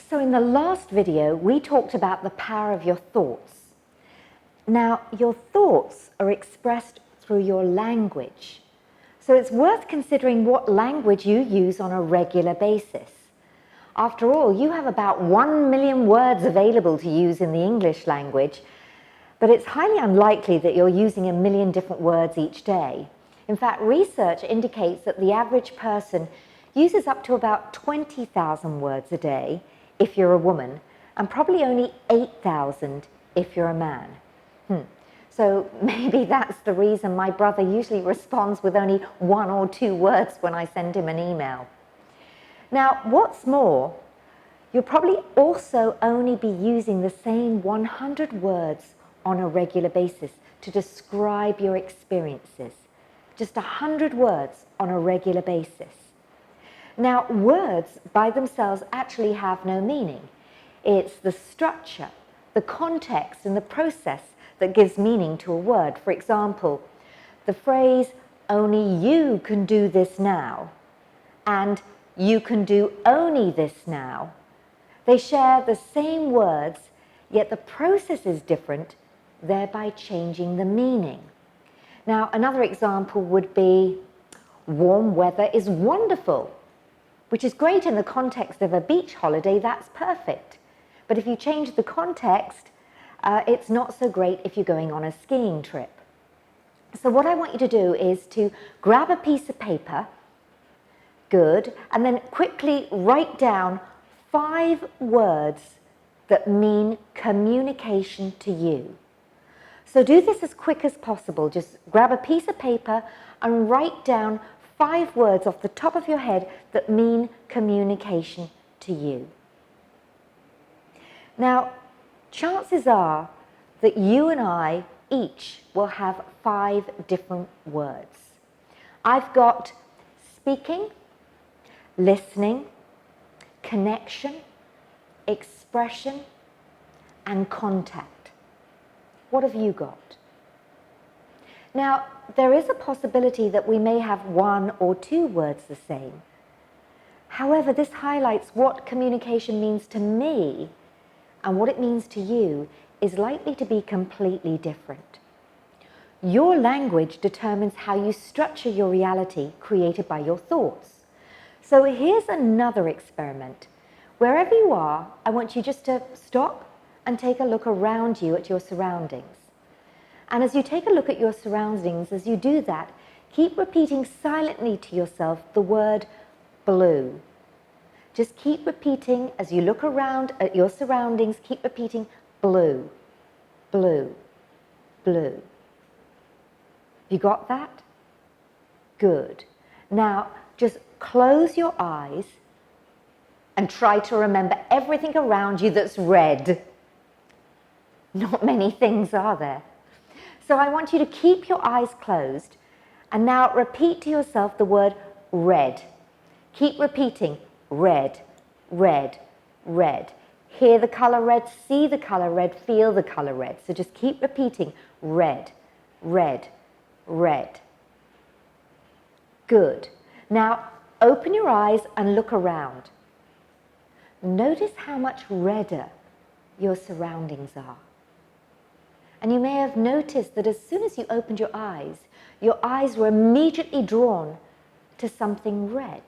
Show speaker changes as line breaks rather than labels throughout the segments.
So in the last video, we talked about the power of your thoughts. Now, your thoughts are expressed through your language. So it's worth considering what language you use on a regular basis. After all, you have about 1 million words available to use in the English language, but it's highly unlikely that you're using 1 million different words each day. In fact, research indicates that the average person uses up to about 20,000 words a day if you're a woman, and probably only 8,000 if you're a man. So maybe that's the reason my brother usually responds with only 1 or 2 words when I send him an email. Now, what's more, you'll probably also only be using the same 100 words on a regular basis to describe your experiences. Just 100 words on a regular basis. Now, words by themselves actually have no meaning. It's the structure, the context, and the process that gives meaning to a word. For example, the phrase, "only you can do this now," and "you can do only this now." They share the same words, yet the process is different, thereby changing the meaning. Now, another example would be, "warm weather is wonderful," which is great in the context of a beach holiday, that's perfect. But if you change the context, it's not so great if you're going on a skiing trip. So what I want you to do is to grab a piece of paper, good, and then quickly write down 5 words that mean communication to you. So do this as quick as possible. Just grab a piece of paper and write down 5 words off the top of your head that mean communication to you. Now, chances are that you and I each will have 5 different words. I've got speaking, listening, connection, expression, and contact. What have you got? Now, there is a possibility that we may have 1 or 2 words the same. However, this highlights what communication means to me, and what it means to you is likely to be completely different. Your language determines how you structure your reality created by your thoughts. So here's another experiment. Wherever you are, I want you just to stop and take a look around you at your surroundings. And as you take a look at your surroundings, as you do that, keep repeating silently to yourself the word blue. Just keep repeating, as you look around at your surroundings, keep repeating blue, blue, blue. You got that? Good. Now, just close your eyes and try to remember everything around you that's red. Not many things, are there? So I want you to keep your eyes closed and now repeat to yourself the word red. Keep repeating red, red, red. Hear the color red, see the color red, feel the color red. So just keep repeating red, red, red. Good. Now open your eyes and look around. Notice how much redder your surroundings are. And you may have noticed that as soon as you opened your eyes were immediately drawn to something red.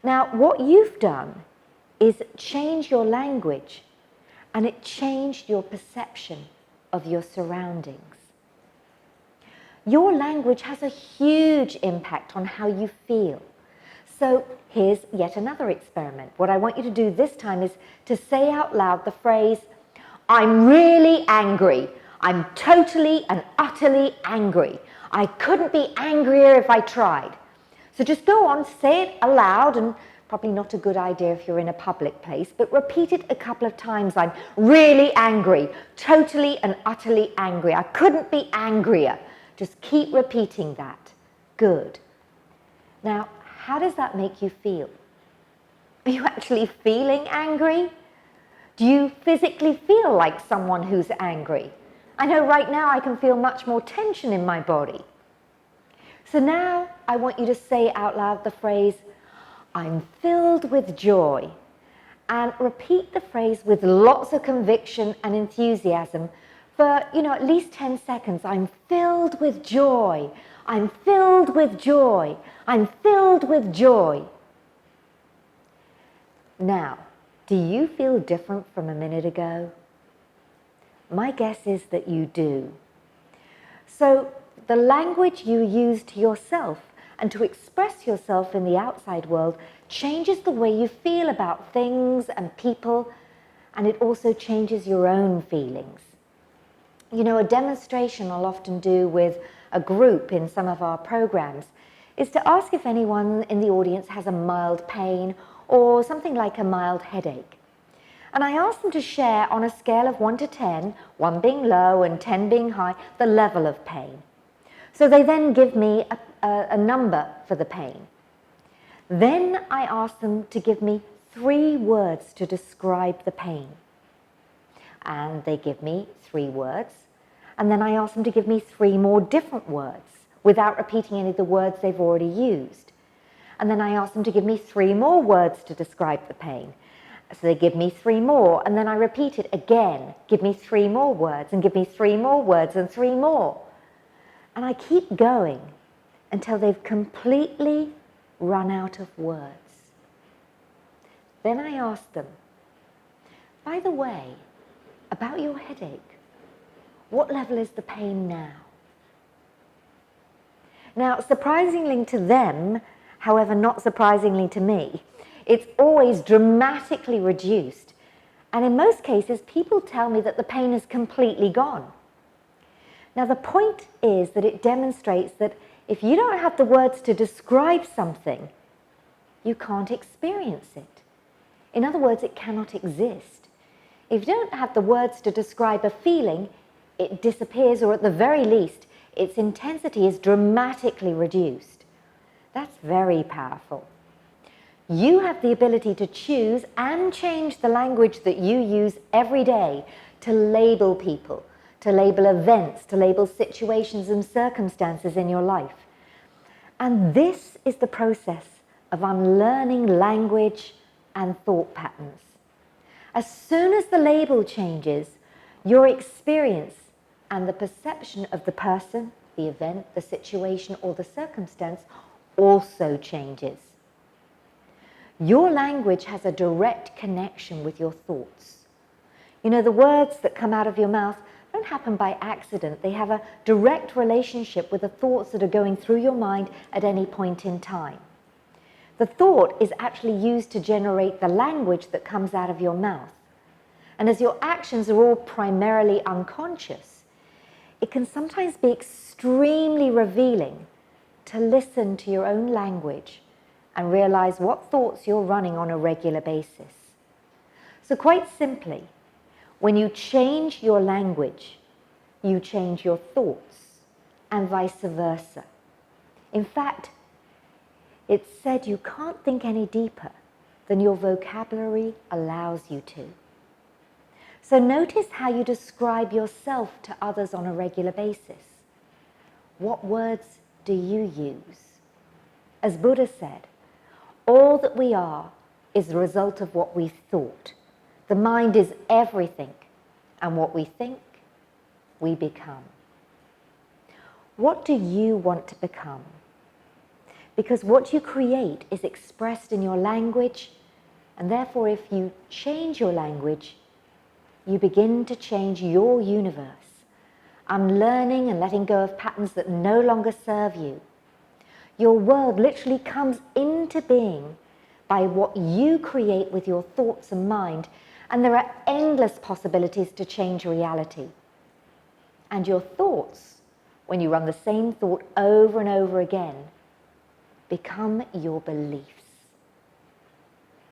Now, what you've done is change your language, and it changed your perception of your surroundings. Your language has a huge impact on how you feel. So here's yet another experiment. What I want you to do this time is to say out loud the phrase, "I'm really angry. I'm totally and utterly angry. I couldn't be angrier if I tried." So just go on, say it aloud, and probably not a good idea if you're in a public place, but repeat it a couple of times. "I'm really angry, totally and utterly angry. I couldn't be angrier." Just keep repeating that. Good. Now, how does that make you feel? Are you actually feeling angry? Do you physically feel like someone who's angry? I know right now I can feel much more tension in my body. So now I want you to say out loud the phrase, "I'm filled with joy," and repeat the phrase with lots of conviction and enthusiasm for, at least 10 seconds. I'm filled with joy. I'm filled with joy. I'm filled with joy. Now, do you feel different from a minute ago? My guess is that you do. So the language you use to yourself and to express yourself in the outside world changes the way you feel about things and people, and it also changes your own feelings. A demonstration I'll often do with a group in some of our programs is to ask if anyone in the audience has a mild pain or something like a mild headache. And I ask them to share on a scale of 1 to 10, 1 being low and 10 being high, the level of pain. So they then give me a number for the pain. Then I ask them to give me 3 words to describe the pain. And they give me 3 words. And then I ask them to give me 3 more different words without repeating any of the words they've already used. And then I ask them to give me 3 more words to describe the pain. So they give me 3 more, and then I repeat it again. Give me 3 more words, and give me 3 more words, and 3 more. And I keep going until they've completely run out of words. Then I ask them, by the way, about your headache, what level is the pain now? Now, surprisingly to them, however not surprisingly to me, it's always dramatically reduced. And in most cases, people tell me that the pain is completely gone. Now, the point is that it demonstrates that if you don't have the words to describe something, you can't experience it. In other words, it cannot exist. If you don't have the words to describe a feeling, it disappears, or at the very least, its intensity is dramatically reduced. That's very powerful. You have the ability to choose and change the language that you use every day to label people, to label events, to label situations and circumstances in your life. And this is the process of unlearning language and thought patterns. As soon as the label changes, your experience and the perception of the person, the event, the situation, or the circumstance also changes. Your language has a direct connection with your thoughts. The words that come out of your mouth don't happen by accident. They have a direct relationship with the thoughts that are going through your mind at any point in time. The thought is actually used to generate the language that comes out of your mouth. And as your actions are all primarily unconscious, it can sometimes be extremely revealing to listen to your own language and realize what thoughts you're running on a regular basis. So quite simply, when you change your language, you change your thoughts, and vice versa. In fact, it's said you can't think any deeper than your vocabulary allows you to. So notice how you describe yourself to others on a regular basis. What words do you use? As Buddha said, all that we are is the result of what we thought. The mind is everything, and what we think, we become. What do you want to become? Because what you create is expressed in your language, and therefore if you change your language, you begin to change your universe, unlearning and letting go of patterns that no longer serve you. Your world literally comes into being by what you create with your thoughts and mind, and there are endless possibilities to change reality. And your thoughts, when you run the same thought over and over again, become your beliefs.